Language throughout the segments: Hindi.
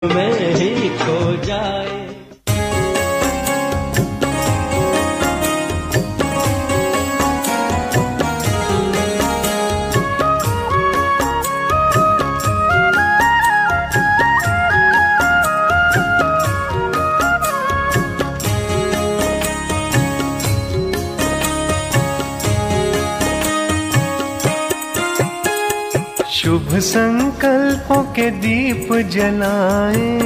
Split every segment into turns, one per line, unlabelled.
में ही खो जाए।
शुभ संकल्पों के दीप जलाएं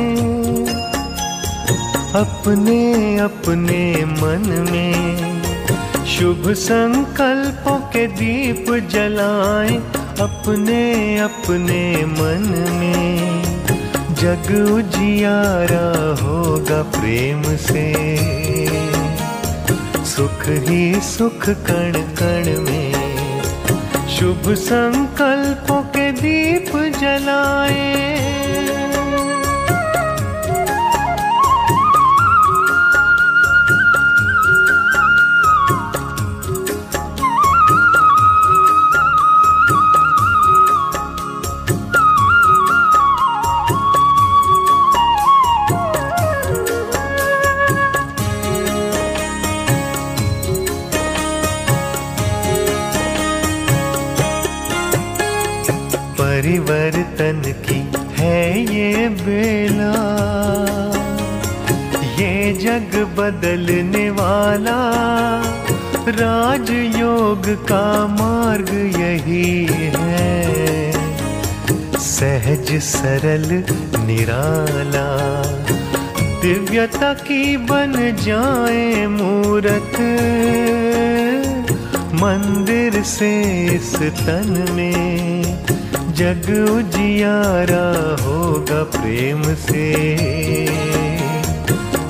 अपने अपने मन में। शुभ संकल्पों के दीप जलाएं अपने अपने मन में। जग उजियारा होगा प्रेम से, सुख ही सुख कण कण में। शुभ संकल्पों के दीप जलाएं। परिवर्तन की है ये बेला, ये जग बदलने वाला। राजयोग का मार्ग यही है, सहज सरल निराला। दिव्यता की बन जाए मूरत, मंदिर से इस तन में। जग उजियारा होगा प्रेम से,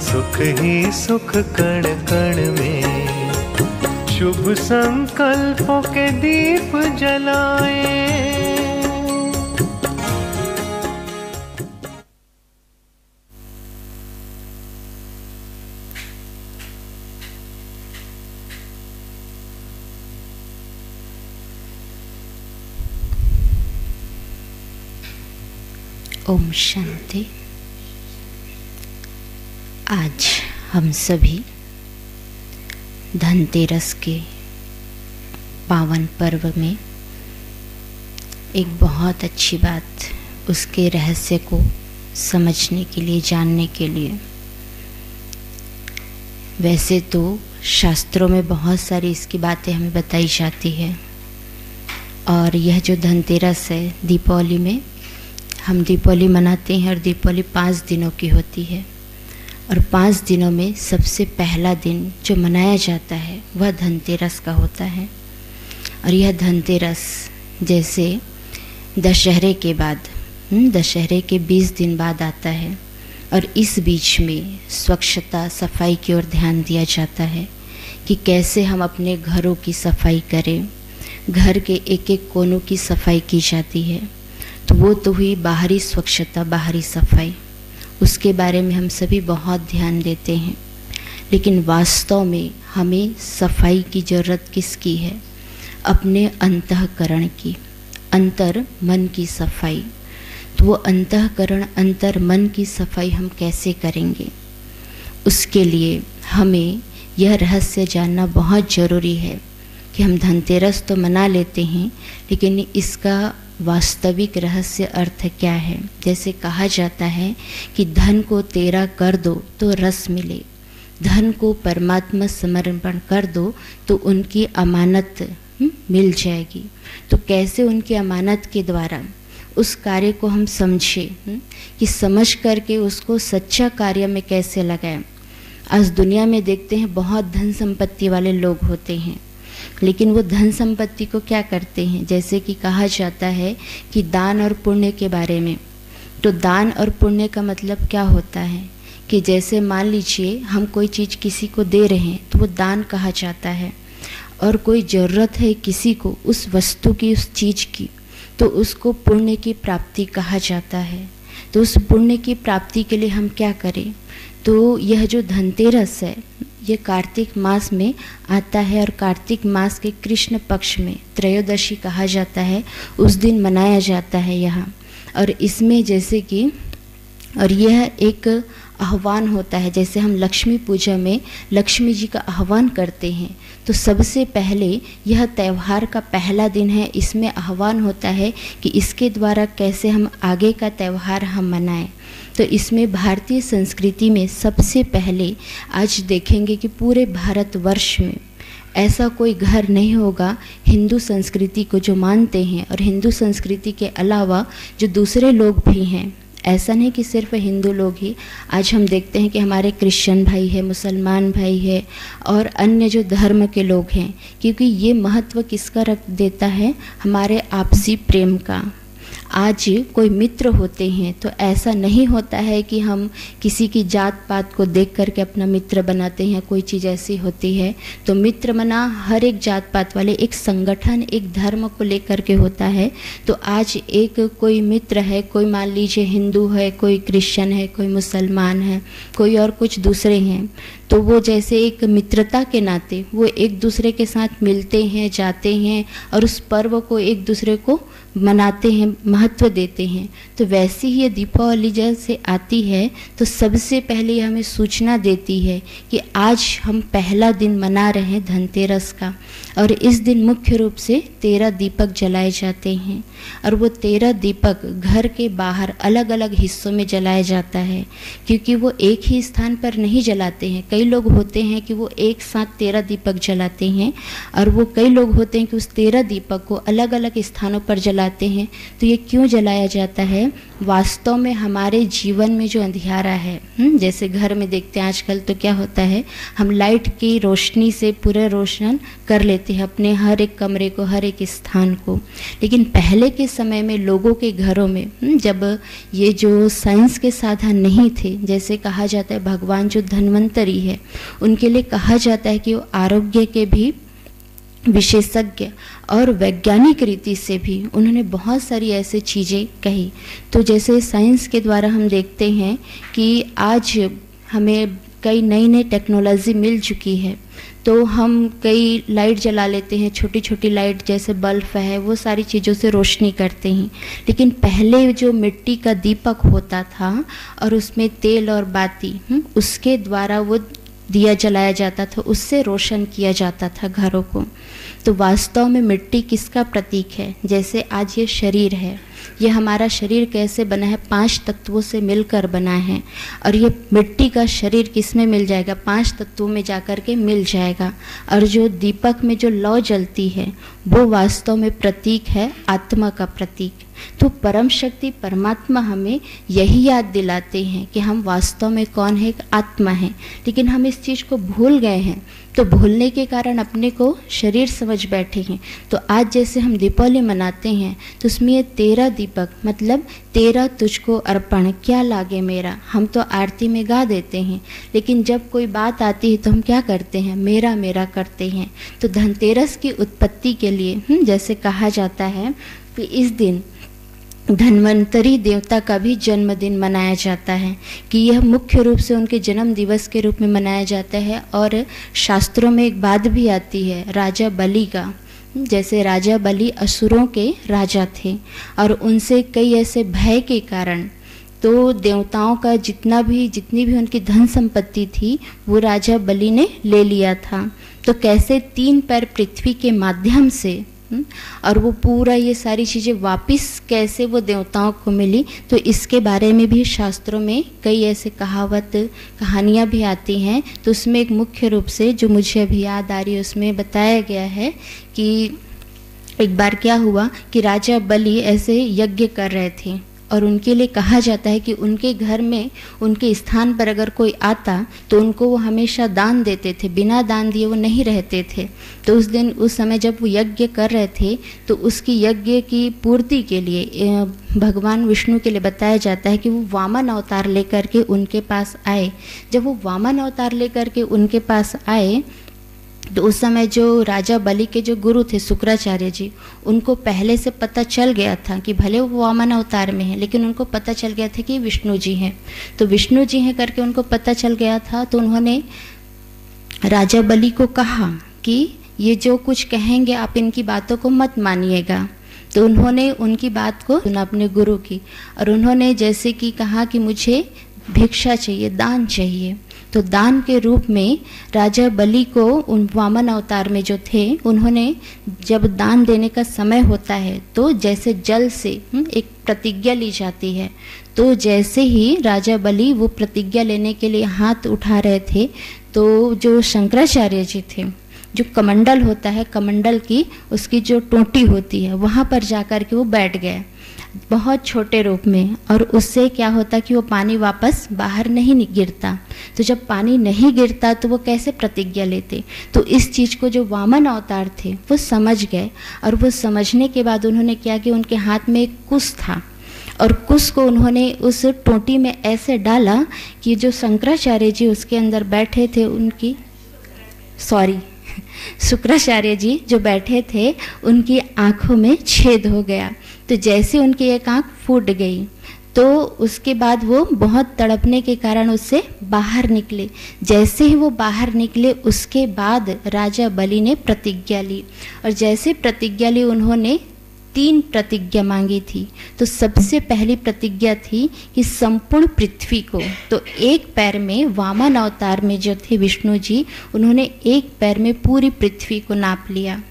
सुख ही सुख कण कण में। शुभ संकल्पों के दीप जलाएं।
ओम शांति। आज हम सभी धनतेरस के पावन पर्व में एक बहुत अच्छी बात, उसके रहस्य को समझने के लिए, जानने के लिए। वैसे तो शास्त्रों में बहुत सारी इसकी बातें हमें बताई जाती है, और यह जो धनतेरस है, दीपावली में हम दीपावली मनाते हैं, और दीपावली 5 दिनों की होती है। और 5 दिनों में सबसे पहला दिन जो मनाया जाता है वह धनतेरस का होता है। और यह धनतेरस जैसे दशहरे के बाद, दशहरे के 20 दिन बाद आता है। और इस बीच में स्वच्छता, सफाई की ओर ध्यान दिया जाता है कि कैसे हम अपने घरों की सफाई करें। घर के एक एक कोनों की सफाई की जाती है। तो वो तो हुई बाहरी स्वच्छता, बाहरी सफाई, उसके बारे में हम सभी बहुत ध्यान देते हैं। लेकिन वास्तव में हमें सफाई की ज़रूरत किसकी है? अपने अंतःकरण की, अंतर मन की सफाई। तो वो अंतःकरण, अंतर मन की सफाई हम कैसे करेंगे? उसके लिए हमें यह रहस्य जानना बहुत ज़रूरी है कि हम धनतेरस तो मना लेते हैं, लेकिन इसका वास्तविक रहस्य अर्थ क्या है? जैसे कहा जाता है कि धन को तेरा कर दो तो रस मिले, धन को परमात्मा समर्पण कर दो तो उनकी अमानत मिल जाएगी। तो कैसे उनकी अमानत के द्वारा उस कार्य को हम समझें कि समझ करके उसको सच्चा कार्य में कैसे लगाएं। आज दुनिया में देखते हैं बहुत धन संपत्ति वाले लोग होते हैं, लेकिन वो धन संपत्ति को क्या करते हैं? जैसे कि कहा जाता है कि दान और पुण्य के बारे में। तो दान और पुण्य का मतलब क्या होता है कि जैसे मान लीजिए हम कोई चीज़ किसी को दे रहे हैं तो वो दान कहा जाता है। और कोई ज़रूरत है किसी को उस वस्तु की, उस चीज़ की, तो उसको पुण्य की प्राप्ति कहा जाता है। तो उस पुण्य की प्राप्ति के लिए हम क्या करें? तो यह जो धनतेरस है ये कार्तिक मास में आता है, और कार्तिक मास के कृष्ण पक्ष में त्रयोदशी कहा जाता है, उस दिन मनाया जाता है यहाँ। और इसमें जैसे कि और यह एक आह्वान होता है। जैसे हम लक्ष्मी पूजा में लक्ष्मी जी का आह्वान करते हैं, तो सबसे पहले यह त्यौहार का पहला दिन है, इसमें आह्वान होता है कि इसके द्वारा कैसे हम आगे का त्यौहार हम मनाएं। तो इसमें भारतीय संस्कृति में सबसे पहले आज देखेंगे कि पूरे भारतवर्ष में ऐसा कोई घर नहीं होगा हिंदू संस्कृति को जो मानते हैं, और हिंदू संस्कृति के अलावा जो दूसरे लोग भी हैं। ऐसा नहीं कि सिर्फ हिंदू लोग ही, आज हम देखते हैं कि हमारे क्रिश्चियन भाई है, मुसलमान भाई है और अन्य जो धर्म के लोग हैं, क्योंकि ये महत्व किसका रख देता है, हमारे आपसी प्रेम का। आज कोई मित्र होते हैं तो ऐसा नहीं होता है कि हम किसी की जात पात को देख करके अपना मित्र बनाते हैं, कोई चीज़ ऐसी होती है तो मित्र बना हर एक जात पात वाले एक संगठन एक धर्म को लेकर के होता है। तो आज एक कोई मित्र है, कोई मान लीजिए हिंदू है, कोई क्रिश्चियन है, कोई मुसलमान है, कोई और कुछ दूसरे हैं, तो वो जैसे एक मित्रता के नाते वो एक दूसरे के साथ मिलते हैं, जाते हैं और उस पर्व को एक दूसरे को मनाते हैं, महत्व देते हैं। तो वैसे ही ये दीपावली जैसे आती है तो सबसे पहले हमें सूचना देती है कि आज हम पहला दिन मना रहे हैं धनतेरस का, और इस दिन मुख्य रूप से 13 दीपक जलाए जाते हैं। और वो 13 दीपक घर के बाहर अलग अलग हिस्सों में जलाया जाता है, क्योंकि वो एक ही स्थान पर नहीं जलाते हैं। कई लोग होते हैं कि वो एक साथ 13 दीपक जलाते हैं, और वो कई लोग होते हैं कि उस 13 दीपक को अलग अलग स्थानों पर जलाते हैं। तो ये क्यों जलाया जाता है? वास्तव में हमारे जीवन में जो अंधियारा है, जैसे घर में देखते हैं आजकल तो क्या होता है, हम लाइट की रोशनी से पूरे रोशन कर लेते हैं अपने हर एक कमरे को, हर एक स्थान को। लेकिन पहले के समय में लोगों के घरों में जब ये जो साइंस के साधन नहीं थे, जैसे कहा जाता है भगवान जो धन्वंतरी है उनके लिए कहा जाता है कि वो आरोग्य के भी विशेषज्ञ और वैज्ञानिक रीति से भी उन्होंने बहुत सारी ऐसी चीज़ें कही। तो जैसे साइंस के द्वारा हम देखते हैं कि आज हमें कई नई नई टेक्नोलॉजी मिल चुकी है, तो हम कई लाइट जला लेते हैं, छोटी छोटी लाइट जैसे बल्ब है, वो सारी चीज़ों से रोशनी करते हैं। लेकिन पहले जो मिट्टी का दीपक होता था और उसमें तेल और बाती उसके द्वारा वो दिया जलाया जाता था, उससे रोशन किया जाता था घरों को। तो वास्तव में मिट्टी किसका प्रतीक है? जैसे आज ये शरीर है, ये हमारा शरीर कैसे बना है? 5 तत्वों से मिलकर बना है, और ये मिट्टी का शरीर किस में मिल जाएगा? 5 तत्वों में जाकर के मिल जाएगा। और जो दीपक में जो लौ जलती है वो वास्तव में प्रतीक है आत्मा का प्रतीक। तो परम शक्ति परमात्मा हमें यही याद दिलाते हैं कि हम वास्तव में कौन है, एक आत्मा है। लेकिन हम इस चीज़ को भूल गए हैं, तो भूलने के कारण अपने को शरीर समझ बैठे हैं। तो आज जैसे हम दीपावली मनाते हैं तो उसमें ये 13 दीपक मतलब 13 तुझको अर्पण क्या लागे मेरा, हम तो आरती में गा देते हैं, लेकिन जब कोई बात आती है तो हम क्या करते हैं? मेरा मेरा करते हैं। तो धनतेरस की उत्पत्ति के लिए जैसे कहा जाता है कि इस दिन धन्वंतरी देवता का भी जन्मदिन मनाया जाता है, कि यह मुख्य रूप से उनके जन्म दिवस के रूप में मनाया जाता है। और शास्त्रों में एक बात भी आती है राजा बलि का, जैसे राजा बलि असुरों के राजा थे और उनसे कई ऐसे भय के कारण तो देवताओं का जितनी भी उनकी धन संपत्ति थी वो राजा बलि ने ले लिया था। तो कैसे 3 पैर पृथ्वी के माध्यम से और वो पूरा ये सारी चीज़ें वापस कैसे वो देवताओं को मिली, तो इसके बारे में भी शास्त्रों में कई ऐसे कहानियाँ भी आती हैं। तो उसमें एक मुख्य रूप से जो मुझे अभी याद आ रही है उसमें बताया गया है कि एक बार क्या हुआ कि राजा बलि ऐसे यज्ञ कर रहे थे और उनके लिए कहा जाता है कि उनके घर में उनके स्थान पर अगर कोई आता तो उनको वो हमेशा दान देते थे, बिना दान दिए वो नहीं रहते थे। तो उस समय जब वो यज्ञ कर रहे थे तो उसकी यज्ञ की पूर्ति के लिए भगवान विष्णु के लिए बताया जाता है कि वो वामन अवतार लेकर के उनके पास आए। जब वो वामन अवतार लेकर के उनके पास आए तो उस समय जो राजा बलि के जो गुरु थे शुक्राचार्य जी, उनको पहले से पता चल गया था कि भले वो वामन अवतार में है लेकिन उनको पता चल गया था कि विष्णु जी हैं। तो विष्णु जी हैं करके उनको पता चल गया था। तो उन्होंने राजा बलि को कहा कि ये जो कुछ कहेंगे आप इनकी बातों को मत मानिएगा। तो उन्होंने उनकी बात को सुना अपने गुरु की, और उन्होंने जैसे कि कहा कि मुझे भिक्षा चाहिए, दान चाहिए। तो दान के रूप में राजा बलि को उन वामन अवतार में जो थे, उन्होंने जब दान देने का समय होता है तो जैसे जल से एक प्रतिज्ञा ली जाती है, तो जैसे ही राजा बलि वो प्रतिज्ञा लेने के लिए हाथ उठा रहे थे, तो जो शंकराचार्य जी थे, जो कमंडल होता है, कमंडल की उसकी जो टोटी होती है, वहाँ पर जाकर के वो बैठ गए बहुत छोटे रूप में। और उससे क्या होता कि वो पानी वापस बाहर नहीं गिरता। तो जब पानी नहीं गिरता तो वो कैसे प्रतिज्ञा लेते। तो इस चीज़ को जो वामन अवतार थे वो समझ गए, और वो समझने के बाद उन्होंने क्या कि उनके हाथ में एक कुश था, और कुश को उन्होंने उस टोटी में ऐसे डाला कि जो शंकराचार्य जी उसके अंदर बैठे थे, उनकी शुक्राचार्य जी जो बैठे थे उनकी आंखों में छेद हो गया। तो जैसे उनकी एक आंख फूट गई, तो उसके बाद वो बहुत तड़पने के कारण उससे बाहर निकले। जैसे ही वो बाहर निकले, उसके बाद राजा बलि ने प्रतिज्ञा ली, और जैसे प्रतिज्ञा ली उन्होंने 3 प्रतिज्ञा मांगी थी। तो सबसे पहली प्रतिज्ञा थी कि संपूर्ण पृथ्वी को, तो एक पैर में वामन अवतार में जो थे विष्णु जी, उन्होंने एक पैर में पूरी पृथ्वी को नाप लिया।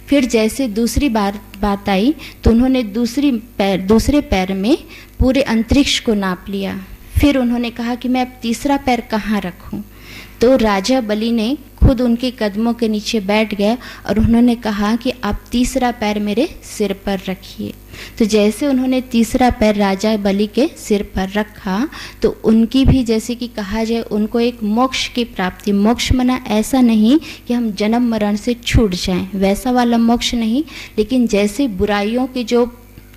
फिर जैसे दूसरी बात आई तो उन्होंने दूसरे पैर में पूरे अंतरिक्ष को नाप लिया। फिर उन्होंने कहा कि मैं अब तीसरा पैर कहाँ रखूं। तो राजा बलि ने खुद उनके कदमों के नीचे बैठ गए, और उन्होंने कहा कि आप तीसरा पैर मेरे सिर पर रखिए। तो जैसे उन्होंने तीसरा पैर राजा बलि के सिर पर रखा, तो उनकी भी जैसे कि कहा जाए उनको एक मोक्ष की प्राप्ति, मोक्ष मना ऐसा नहीं कि हम जन्म मरण से छूट जाएं, वैसा वाला मोक्ष नहीं, लेकिन जैसे बुराइयों की जो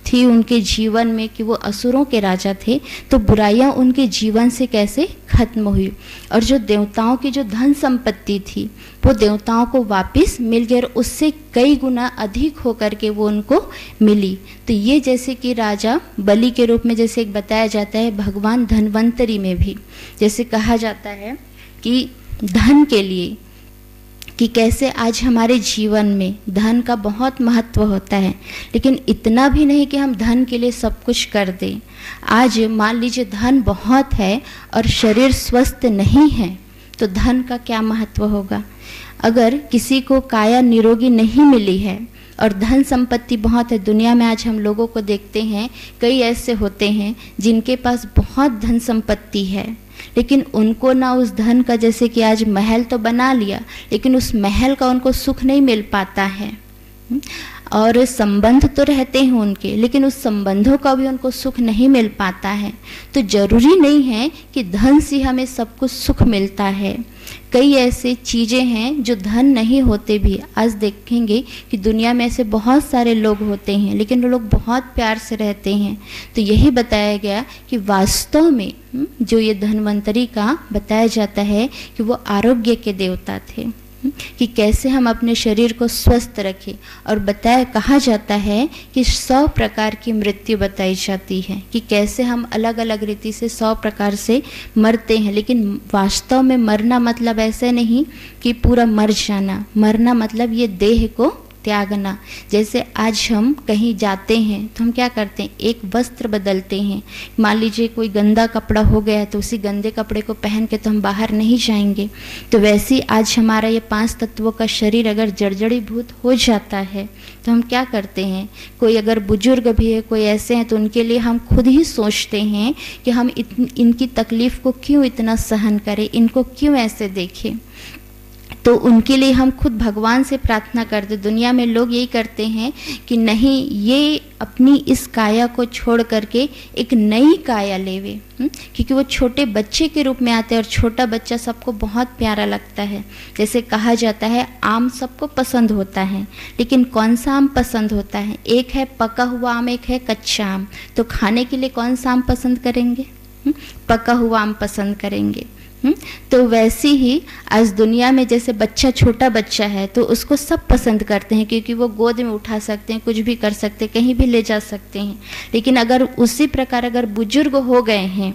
थी उनके जीवन में कि वो असुरों के राजा थे, तो बुराइयां उनके जीवन से कैसे खत्म हुई, और जो देवताओं की जो धन संपत्ति थी वो देवताओं को वापस मिल गई, और उससे कई गुना अधिक होकर के वो उनको मिली। तो ये जैसे कि राजा बलि के रूप में जैसे एक बताया जाता है, भगवान धन्वंतरी में भी जैसे कहा जाता है कि धन के लिए, कि कैसे आज हमारे जीवन में धन का बहुत महत्व होता है, लेकिन इतना भी नहीं कि हम धन के लिए सब कुछ कर दें। आज मान लीजिए धन बहुत है और शरीर स्वस्थ नहीं है, तो धन का क्या महत्व होगा। अगर किसी को काया निरोगी नहीं मिली है और धन संपत्ति बहुत है, दुनिया में आज हम लोगों को देखते हैं, कई ऐसे होते हैं जिनके पास बहुत धन संपत्ति है, लेकिन उनको ना उस धन का, जैसे कि आज महल तो बना लिया, लेकिन उस महल का उनको सुख नहीं मिल पाता है। और संबंध तो रहते हैं उनके, लेकिन उस संबंधों का भी उनको सुख नहीं मिल पाता है। तो जरूरी नहीं है कि धन से हमें सब कुछ सुख मिलता है। कई ऐसे चीज़ें हैं जो धन नहीं होते भी, आज देखेंगे कि दुनिया में ऐसे बहुत सारे लोग होते हैं, लेकिन वो लोग बहुत प्यार से रहते हैं। तो यही बताया गया कि वास्तव में जो ये धन्वंतरी का बताया जाता है कि वो आरोग्य के देवता थे, कि कैसे हम अपने शरीर को स्वस्थ रखें। और कहा जाता है कि 100 प्रकार की मृत्यु बताई जाती है, कि कैसे हम अलग अलग रीति से 100 प्रकार से मरते हैं, लेकिन वास्तव में मरना मतलब ऐसे नहीं कि पूरा मर जाना। मरना मतलब ये देह को त्यागना। जैसे आज हम कहीं जाते हैं तो हम क्या करते हैं, एक वस्त्र बदलते हैं। मान लीजिए कोई गंदा कपड़ा हो गया तो उसी गंदे कपड़े को पहन के तो हम बाहर नहीं जाएंगे। तो वैसे ही आज हमारा ये 5 तत्वों का शरीर अगर जर्जरीभूत हो जाता है तो हम क्या करते हैं, कोई अगर बुजुर्ग भी है, कोई ऐसे हैं, तो उनके लिए हम खुद ही सोचते हैं कि हम इनकी तकलीफ़ को क्यों इतना सहन करें, इनको क्यों ऐसे देखें। तो उनके लिए हम खुद भगवान से प्रार्थना करते। दुनिया में लोग यही करते हैं कि नहीं, ये अपनी इस काया को छोड़ करके एक नई काया लेवे, क्योंकि वो छोटे बच्चे के रूप में आते हैं, और छोटा बच्चा सबको बहुत प्यारा लगता है। जैसे कहा जाता है आम सबको पसंद होता है, लेकिन कौन सा आम पसंद होता है, एक है पका हुआ आम, एक है कच्चा आम। तो खाने के लिए कौन सा आम पसंद करेंगे, पका हुआ आम पसंद करेंगे। तो वैसे ही आज दुनिया में जैसे बच्चा, छोटा बच्चा है तो उसको सब पसंद करते हैं, क्योंकि वो गोद में उठा सकते हैं, कुछ भी कर सकते हैं, कहीं भी ले जा सकते हैं। लेकिन अगर उसी प्रकार अगर बुजुर्ग हो गए हैं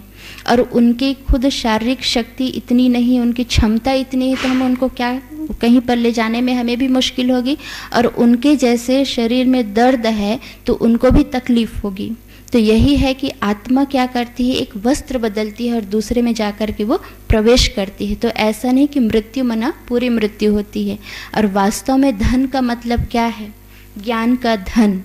और उनकी खुद शारीरिक शक्ति इतनी नहीं, उनकी क्षमता इतनी है, तो हम उनको क्या कहीं पर ले जाने में हमें भी मुश्किल होगी, और उनके जैसे शरीर में दर्द है तो उनको भी तकलीफ होगी। तो यही है कि आत्मा क्या करती है, एक वस्त्र बदलती है और दूसरे में जाकर के वो प्रवेश करती है। तो ऐसा नहीं कि मृत्यु मना पूरी मृत्यु होती है। और वास्तव में धन का मतलब क्या है, ज्ञान का धन।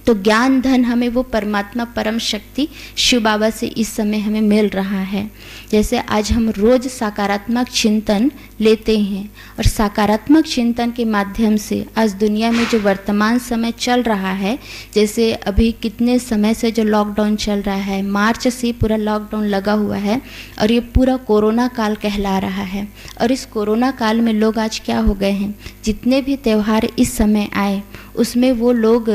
तो ज्ञान धन हमें वो परमात्मा परम शक्ति शिव बाबा से इस समय हमें मिल रहा है। जैसे आज हम रोज सकारात्मक चिंतन लेते हैं, और सकारात्मक चिंतन के माध्यम से आज दुनिया में जो वर्तमान समय चल रहा है, जैसे अभी कितने समय से जो लॉकडाउन चल रहा है, मार्च से पूरा लॉकडाउन लगा हुआ है, और ये पूरा कोरोना काल कहला रहा है। और इस कोरोना काल में लोग आज क्या हो गए हैं, जितने भी त्यौहार इस समय आए उसमें वो लोग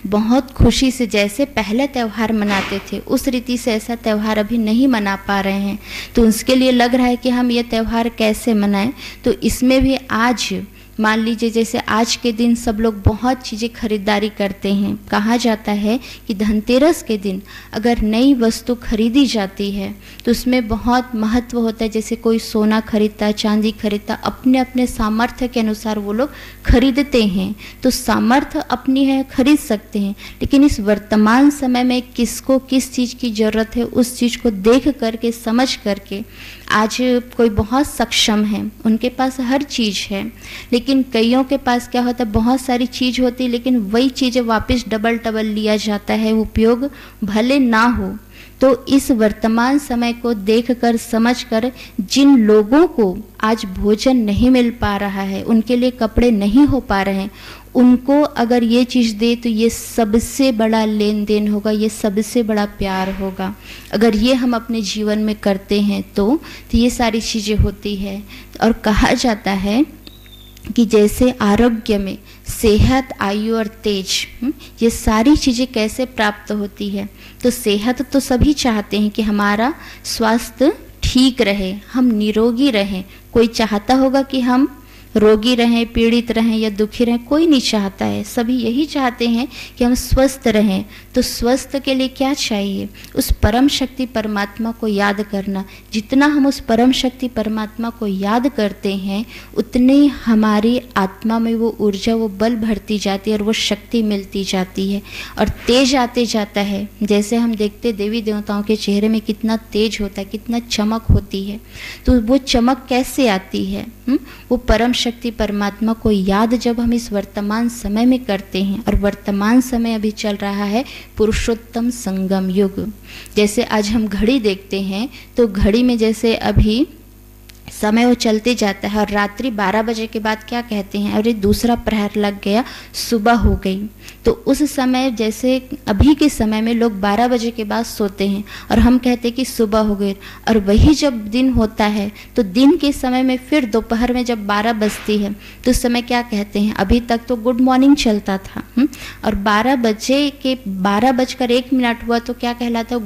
बहुत खुशी से जैसे पहले त्यौहार मनाते थे उस रीति से ऐसा त्यौहार अभी नहीं मना पा रहे हैं। तो उसके लिए लग रहा है कि हम ये त्यौहार कैसे मनाएं। तो इसमें भी आज मान लीजिए जैसे आज के दिन सब लोग बहुत चीज़ें खरीदारी करते हैं। कहा जाता है कि धनतेरस के दिन अगर नई वस्तु खरीदी जाती है तो उसमें बहुत महत्व होता है। जैसे कोई सोना खरीदता, चांदी खरीदता, अपने अपने सामर्थ्य के अनुसार वो लोग खरीदते हैं। तो सामर्थ्य अपनी है, खरीद सकते हैं, लेकिन इस वर्तमान समय में किसको किस चीज़ की ज़रूरत है उस चीज़ को देख करके समझ करके आज कोई बहुत सक्षम है, उनके पास हर चीज़ है, लेकिन कईयों के पास क्या होता है, बहुत सारी चीज़ होती है लेकिन वही चीज़ें वापस डबल डबल लिया जाता है, उपयोग भले ना हो। तो इस वर्तमान समय को देखकर समझकर जिन लोगों को आज भोजन नहीं मिल पा रहा है, उनके लिए कपड़े नहीं हो पा रहे हैं, उनको अगर ये चीज़ दे तो ये सबसे बड़ा लेन देन होगा, ये सबसे बड़ा प्यार होगा। अगर ये हम अपने जीवन में करते हैं तो ये सारी चीज़ें होती है। और कहा जाता है कि जैसे आरोग्य में सेहत, आयु और तेज, ये सारी चीज़ें कैसे प्राप्त होती है। तो सेहत तो सभी चाहते हैं कि हमारा स्वास्थ्य ठीक रहे, हम निरोगी रहें। कोई चाहता होगा कि हम रोगी रहें, पीड़ित रहें या दुखी रहें? कोई नहीं चाहता है। सभी यही चाहते हैं कि हम स्वस्थ रहें। तो स्वस्थ के लिए क्या चाहिए? उस परम शक्ति परमात्मा को याद करना। जितना हम उस परम शक्ति परमात्मा को याद करते हैं उतने हमारी आत्मा में वो ऊर्जा, वो बल भरती जाती है और वो शक्ति मिलती जाती है और तेज आते जाता है। जैसे हम देखते देवी देवताओं के चेहरे में कितना तेज होता है, कितना चमक होती है। तो वो चमक कैसे आती है? वो परम शक्ति परमात्मा को याद जब हम इस वर्तमान समय में करते हैं, और वर्तमान समय अभी चल रहा है पुरुषोत्तम संगम युग। जैसे आज हम घड़ी देखते हैं तो घड़ी में जैसे अभी समय वो चलते जाता है और रात्रि 12 बजे के बाद क्या कहते हैं, अरे दूसरा प्रहर लग गया, सुबह हो गई। तो उस समय जैसे अभी के समय में लोग 12 बजे के बाद सोते हैं और हम कहते हैं कि सुबह हो गई, और वही जब दिन होता है तो दिन के समय में फिर दोपहर में जब 12 बजती है तो उस समय क्या कहते हैं, अभी तक तो गुड मॉर्निंग चलता था और 12 बजे के 12:01 हुआ तो क्या कहलाता है,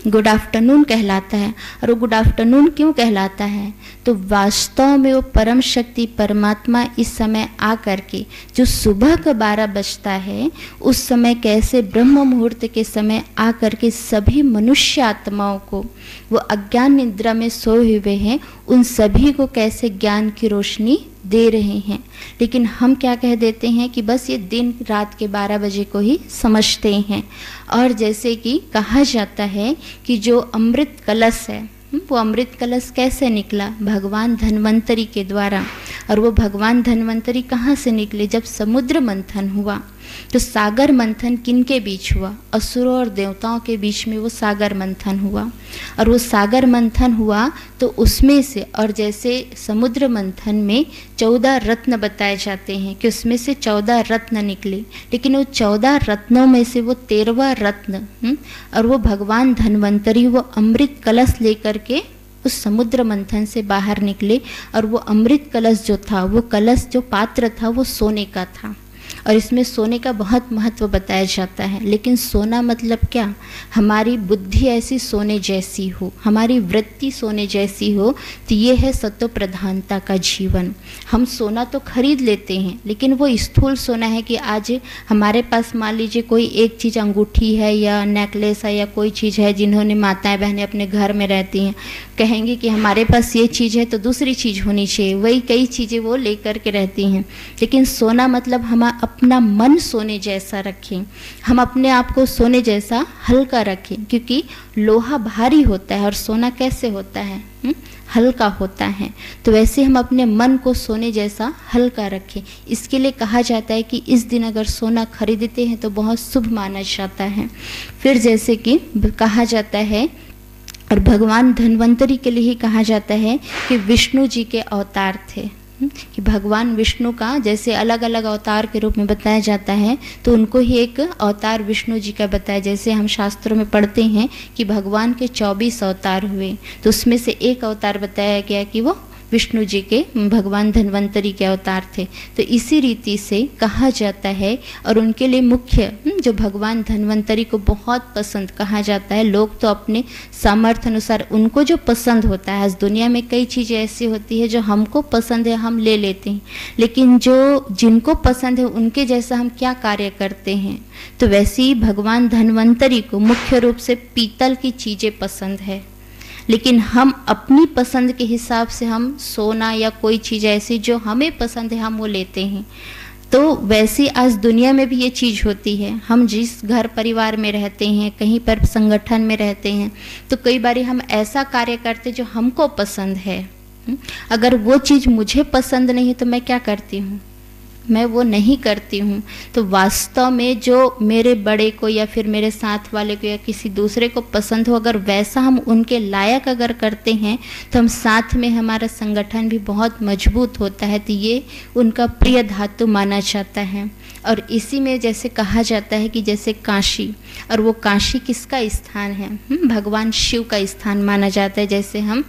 गुड आफ्टरनून कहलाता है। और वो गुड आफ्टरनून क्यों कहलाता है? तो वास्तव में वो परम शक्ति परमात्मा इस समय आ करके जो सुबह का 12 बजता है उस समय कैसे ब्रह्म मुहूर्त के समय आ करके सभी मनुष्य आत्माओं को, वो अज्ञान निद्रा में सोए हुए हैं, उन सभी को कैसे ज्ञान की रोशनी दे रहे हैं। लेकिन हम क्या कह देते हैं कि बस ये दिन रात के 12 बजे को ही समझते हैं। और जैसे कि कहा जाता है कि जो अमृत कलश है, वो अमृत कलश कैसे निकला? भगवान धन्वंतरी के द्वारा। और वो भगवान धन्वंतरी कहाँ से निकले? जब समुद्र मंथन हुआ। तो सागर मंथन किनके बीच हुआ? असुरों और देवताओं के बीच में वो सागर मंथन हुआ। और वो सागर मंथन हुआ तो उसमें से, और जैसे समुद्र मंथन में 14 रत्न बताए जाते हैं कि उसमें से 14 रत्न निकले, लेकिन वो 14 रत्नों में से वो 13वां रत्न और वो भगवान धन्वंतरी वो अमृत कलश लेकर के उस समुद्र मंथन से बाहर निकले। और वो अमृत कलश जो था, वो कलश जो पात्र था वो सोने का था। और इसमें सोने का बहुत महत्व बताया जाता है। लेकिन सोना मतलब क्या? हमारी बुद्धि ऐसी सोने जैसी हो, हमारी वृत्ति सोने जैसी हो, तो ये है सत्व प्रधानता का जीवन। हम सोना तो खरीद लेते हैं, लेकिन वो स्थूल सोना है कि आज हमारे पास मान लीजिए कोई एक चीज़, अंगूठी है या नेकलेस है या कोई चीज़ है, जिन्होंने माताएं बहनें अपने घर में रहती हैं, कहेंगे कि हमारे पास ये चीज़ है तो दूसरी चीज़ होनी चाहिए, वही कई चीज़ें वो लेकर के रहती हैं। लेकिन सोना मतलब हम अपना मन सोने जैसा रखें, हम अपने आप को सोने जैसा हल्का रखें, क्योंकि लोहा भारी होता है और सोना कैसे होता है? हल्का होता है। तो वैसे हम अपने मन को सोने जैसा हल्का रखें। इसके लिए कहा जाता है कि इस दिन अगर सोना खरीदते हैं तो बहुत शुभ माना जाता है। फिर जैसे कि कहा जाता है, और भगवान धन्वंतरी के लिए ही कहा जाता है कि विष्णु जी के अवतार थे, कि भगवान विष्णु का जैसे अलग अलग अवतार के रूप में बताया जाता है, तो उनको ही एक अवतार विष्णु जी का बताया। जैसे हम शास्त्रों में पढ़ते हैं कि भगवान के 24 अवतार हुए, तो उसमें से एक अवतार बताया गया कि वो विष्णु जी के, भगवान धन्वंतरी के अवतार थे। तो इसी रीति से कहा जाता है। और उनके लिए मुख्य जो भगवान धन्वंतरी को बहुत पसंद कहा जाता है, लोग तो अपने सामर्थ्य अनुसार उनको जो पसंद होता है, आज दुनिया में कई चीज़ें ऐसी होती है जो हमको पसंद है हम ले लेते हैं, लेकिन जो जिनको पसंद है उनके जैसा हम क्या कार्य करते हैं। तो वैसे ही भगवान धन्वंतरी को मुख्य रूप से पीतल की चीज़ें पसंद है, लेकिन हम अपनी पसंद के हिसाब से हम सोना या कोई चीज़ ऐसी जो हमें पसंद है हम वो लेते हैं। तो वैसे आज दुनिया में भी ये चीज़ होती है। हम जिस घर परिवार में रहते हैं, कहीं पर संगठन में रहते हैं, तो कई बार हम ऐसा कार्य करते जो हमको पसंद है। अगर वो चीज़ मुझे पसंद नहीं तो मैं क्या करती हूँ? मैं वो नहीं करती हूँ। तो वास्तव में जो मेरे बड़े को या फिर मेरे साथ वाले को या किसी दूसरे को पसंद हो, अगर वैसा हम उनके लायक अगर करते हैं तो हम साथ में हमारा संगठन भी बहुत मजबूत होता है। तो ये उनका प्रिय धातु माना जाता है। और इसी में जैसे कहा जाता है कि जैसे काशी, और वो काशी किसका स्थान है? भगवान शिव का स्थान माना जाता है। जैसे हम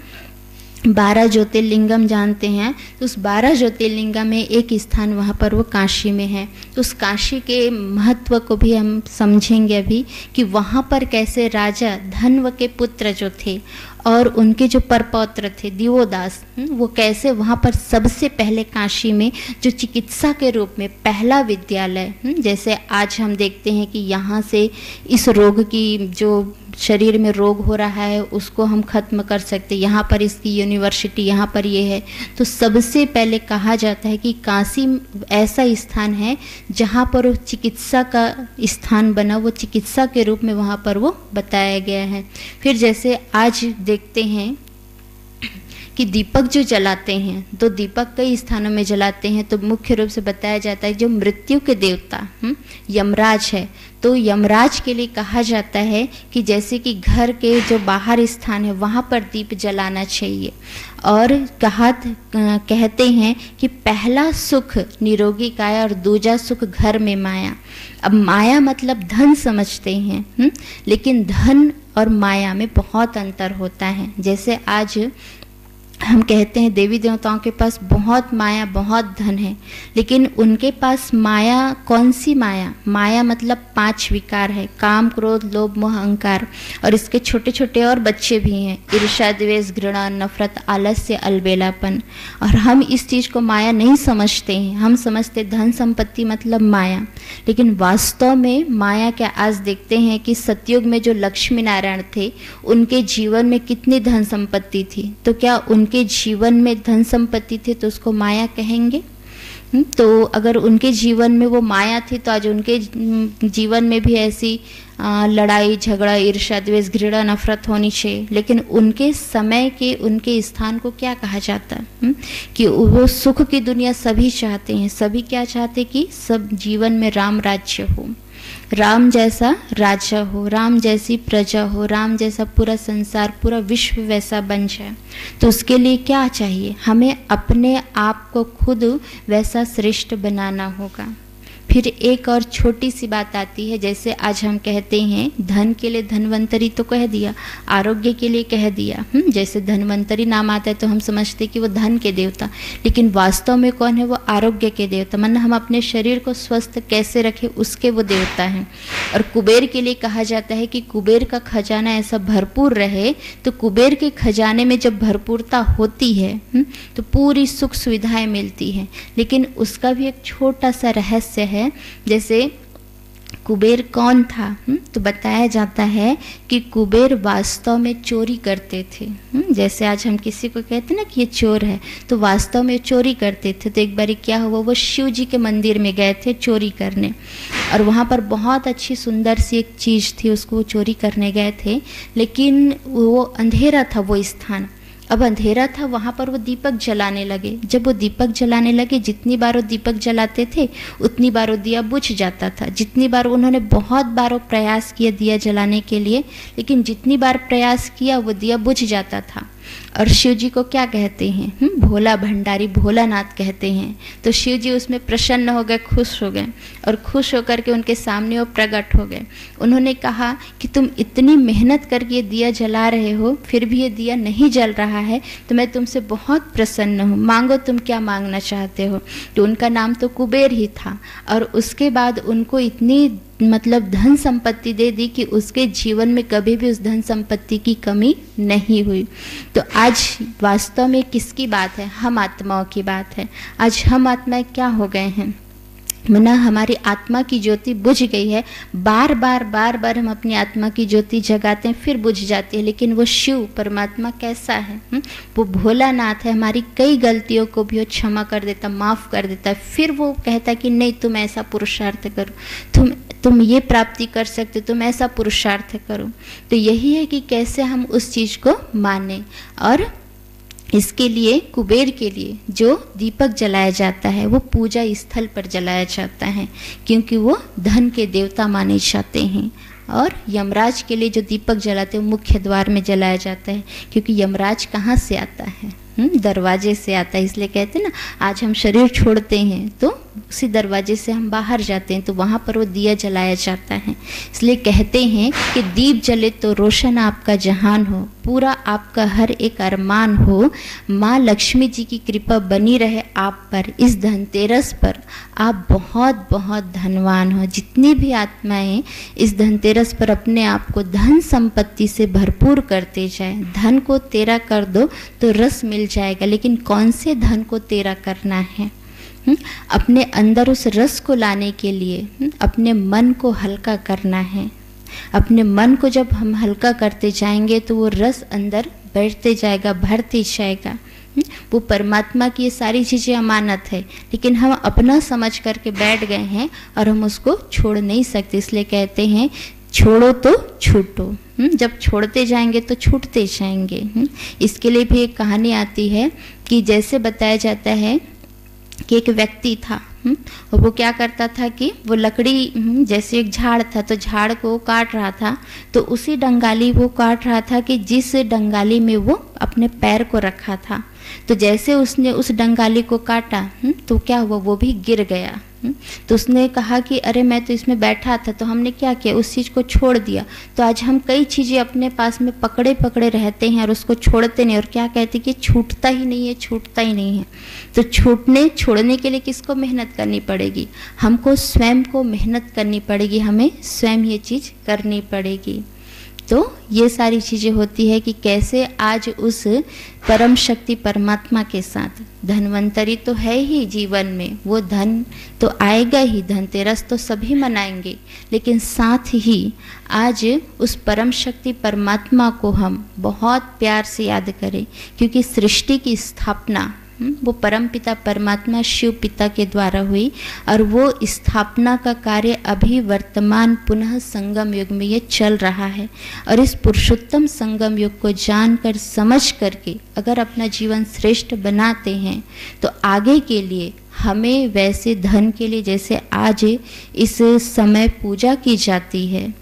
12 ज्योतिर्लिंगम जानते हैं, तो उस 12 ज्योतिर्लिंगम में एक स्थान वहाँ पर वो काशी में है। तो उस काशी के महत्व को भी हम समझेंगे अभी, कि वहाँ पर कैसे राजा धन्व के पुत्र जो थे और उनके जो परपौत्र थे दिवोदास, वो कैसे वहाँ पर सबसे पहले काशी में जो चिकित्सा के रूप में पहला विद्यालय, जैसे आज हम देखते हैं कि यहाँ से इस रोग की, जो शरीर में रोग हो रहा है उसको हम खत्म कर सकते, यहाँ पर इसकी यूनिवर्सिटी यहाँ पर ये है। तो सबसे पहले कहा जाता है कि काशी ऐसा स्थान है जहाँ पर वो चिकित्सा का स्थान बना, वो चिकित्सा के रूप में वहाँ पर वो बताया गया है। फिर जैसे आज देखते हैं कि दीपक जो जलाते हैं, तो दीपक कई स्थानों में जलाते हैं, तो मुख्य रूप से बताया जाता है जो मृत्यु के देवता यमराज है, तो यमराज के लिए कहा जाता है कि जैसे कि घर के जो बाहर स्थान है वहाँ पर दीप जलाना चाहिए। और कहते हैं कि पहला सुख निरोगी काया और दूजा सुख घर में माया। अब माया मतलब धन समझते हैं, लेकिन धन और माया में बहुत अंतर होता है। जैसे आज हम कहते हैं देवी देवताओं के पास बहुत माया, बहुत धन है, लेकिन उनके पास माया कौन सी माया? माया मतलब 5 विकार है, काम क्रोध लोभ मोह अहंकार, और इसके छोटे छोटे और बच्चे भी हैं, ईर्ष्या द्वेष घृणा नफरत आलस्य अलबेलापन। और हम इस चीज़ को माया नहीं समझते हैं, हम समझते धन संपत्ति मतलब माया, लेकिन वास्तव में माया क्या? आज देखते हैं कि सतयुग में जो लक्ष्मी नारायण थे उनके जीवन में कितनी धन संपत्ति थी, तो क्या उनके जीवन में धन संपत्ति थी तो उसको माया कहेंगे? तो अगर उनके जीवन में वो माया थी तो आज उनके जीवन में भी ऐसी लड़ाई झगड़ा ईर्ष्या द्वेष घृणा नफरत होनी चाहिए। लेकिन उनके समय के उनके स्थान को क्या कहा जाता है? कि वो सुख की दुनिया सभी चाहते हैं। सभी क्या चाहते? कि सब जीवन में राम राज्य हो, राम जैसा राजा हो, राम जैसी प्रजा हो, राम जैसा पूरा संसार पूरा विश्व वैसा बन जाए। तो उसके लिए क्या चाहिए? हमें अपने आप को खुद वैसा श्रेष्ठ बनाना होगा। फिर एक और छोटी सी बात आती है, जैसे आज हम कहते हैं धन के लिए धन्वंतरी तो कह दिया, आरोग्य के लिए कह दिया। जैसे धन्वंतरी नाम आता है तो हम समझते कि वो धन के देवता, लेकिन वास्तव में कौन है? वो आरोग्य के देवता, मतलब हम अपने शरीर को स्वस्थ कैसे रखें उसके वो देवता हैं। और कुबेर के लिए कहा जाता है कि कुबेर का खजाना ऐसा भरपूर रहे, तो कुबेर के खजाने में जब भरपूरता होती है तो पूरी सुख सुविधाएं मिलती हैं। लेकिन उसका भी एक छोटा सा रहस्य है। जैसे कुबेर कौन था? तो बताया जाता है कि कुबेर वास्तव में चोरी करते थे। जैसे आज हम किसी को कहते हैं ना कि ये चोर है, तो वास्तव में चोरी करते थे। तो एक बार क्या हुआ, वो शिव जी के मंदिर में गए थे चोरी करने, और वहाँ पर बहुत अच्छी सुंदर सी एक चीज़ थी, उसको वो चोरी करने गए थे, लेकिन वो अंधेरा था वो स्थान। अब अंधेरा था, वहाँ पर वो दीपक जलाने लगे। जब वो दीपक जलाने लगे, जितनी बार वो दीपक जलाते थे उतनी बार वो दिया बुझ जाता था। जितनी बार उन्होंने बहुत बार वो प्रयास किया दिया जलाने के लिए, लेकिन जितनी बार प्रयास किया वो दिया बुझ जाता था। और शिव जी को क्या कहते हैं? भोला भंडारी, भोलानाथ कहते हैं। तो शिव जी उसमें प्रसन्न हो गए, खुश हो गए, और खुश होकर के उनके सामने वो प्रकट हो गए। उन्होंने कहा कि तुम इतनी मेहनत करके ये दिया जला रहे हो, फिर भी ये दिया नहीं जल रहा है, तो मैं तुमसे बहुत प्रसन्न हूँ, मांगो तुम क्या मांगना चाहते हो। तो उनका नाम तो कुबेर ही था, और उसके बाद उनको इतनी मतलब धन संपत्ति दे दी कि उसके जीवन में कभी भी उस धन संपत्ति की कमी नहीं हुई। तो आज वास्तव में किसकी बात है? हम आत्माओं की बात है। आज हम आत्माएं क्या हो गए हैं? मना हमारी आत्मा की ज्योति बुझ गई है। बार बार हम अपनी आत्मा की ज्योति जगाते हैं, फिर बुझ जाती है। लेकिन वो शिव परमात्मा कैसा है? वो भोलानाथ है। हमारी कई गलतियों को भी वो क्षमा कर देता, माफ़ कर देता है। फिर वो कहता कि नहीं, तुम ऐसा पुरुषार्थ करो, तुम ये प्राप्ति कर सकते, तुम ऐसा पुरुषार्थ करो। तो यही है कि कैसे हम उस चीज़ को माने। और इसके लिए कुबेर के लिए जो दीपक जलाया जाता है वो पूजा स्थल पर जलाया जाता है, क्योंकि वो धन के देवता माने जाते हैं। और यमराज के लिए जो दीपक जलाते हैं मुख्य द्वार में जलाया जाता है, क्योंकि यमराज कहाँ से आता है? दरवाजे से आता है। इसलिए कहते हैं ना, आज हम शरीर छोड़ते हैं तो उसी दरवाजे से हम बाहर जाते हैं, तो वहाँ पर वो दिया जलाया जाता है। इसलिए कहते हैं कि दीप जले तो रोशन आपका जहान हो, पूरा आपका हर एक अरमान हो, माँ लक्ष्मी जी की कृपा बनी रहे आप पर। इस धनतेरस पर आप बहुत बहुत धनवान हो। जितनी भी आत्माएं इस धनतेरस पर अपने आप को धन संपत्ति से भरपूर करते जाए। धन को तेरा कर दो तो रस मिल जाएगा, लेकिन कौन से धन को तेरा करना है? अपने अंदर उस रस को लाने के लिए अपने मन को हल्का करना है। अपने मन को जब हम हल्का करते जाएंगे तो वो रस अंदर बैठते जाएगा, भरते जाएगा। वो परमात्मा की ये सारी चीज़ें अमानत है, लेकिन हम अपना समझ करके बैठ गए हैं और हम उसको छोड़ नहीं सकते। इसलिए कहते हैं छोड़ो तो छूटो। जब छोड़ते जाएंगे तो छूटते जाएंगे। इसके लिए भी एक कहानी आती है कि जैसे बताया जाता है कि एक व्यक्ति था और वो क्या करता था कि वो लकड़ी, जैसे एक झाड़ था तो झाड़ को काट रहा था, तो उसी डंगाली वो काट रहा था कि जिस डंगाली में वो अपने पैर को रखा था। तो जैसे उसने उस डंगाली को काटा तो क्या हुआ, वो भी गिर गया। तो उसने कहा कि अरे मैं तो इसमें बैठा था, तो हमने क्या किया, उस चीज़ को छोड़ दिया। तो आज हम कई चीज़ें अपने पास में पकड़े पकड़े रहते हैं और उसको छोड़ते नहीं, और क्या कहते कि छूटता ही नहीं है, छूटता ही नहीं है। तो छोड़ने के लिए किसको मेहनत करनी पड़ेगी? हमको स्वयं को मेहनत करनी पड़ेगी, हमें स्वयं ये चीज़ करनी पड़ेगी। तो ये सारी चीज़ें होती है कि कैसे आज उस परम शक्ति परमात्मा के साथ, धनवंतरी तो है ही जीवन में, वो धन तो आएगा ही, धनतेरस तो सभी मनाएंगे, लेकिन साथ ही आज उस परम शक्ति परमात्मा को हम बहुत प्यार से याद करें, क्योंकि सृष्टि की स्थापना वो परम पिता परमात्मा शिव पिता के द्वारा हुई, और वो स्थापना का कार्य अभी वर्तमान पुनः संगम युग में ये चल रहा है। और इस पुरुषोत्तम संगम युग को जानकर समझ करके अगर अपना जीवन श्रेष्ठ बनाते हैं तो आगे के लिए हमें वैसे धन के लिए, जैसे आज इस समय पूजा की जाती है,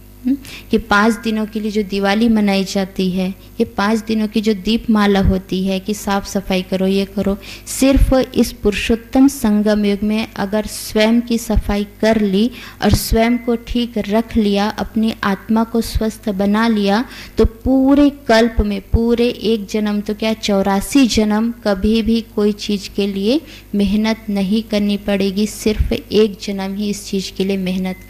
कि 5 दिनों के लिए जो दिवाली मनाई जाती है, ये 5 दिनों की जो दीपमाला होती है कि साफ सफाई करो, ये करो, सिर्फ इस पुरुषोत्तम संगम युग में अगर स्वयं की सफाई कर ली और स्वयं को ठीक रख लिया, अपनी आत्मा को स्वस्थ बना लिया, तो पूरे कल्प में, पूरे एक जन्म तो क्या 84 जन्म कभी भी कोई चीज़ के लिए मेहनत नहीं करनी पड़ेगी। सिर्फ एक जन्म ही इस चीज़ के लिए मेहनत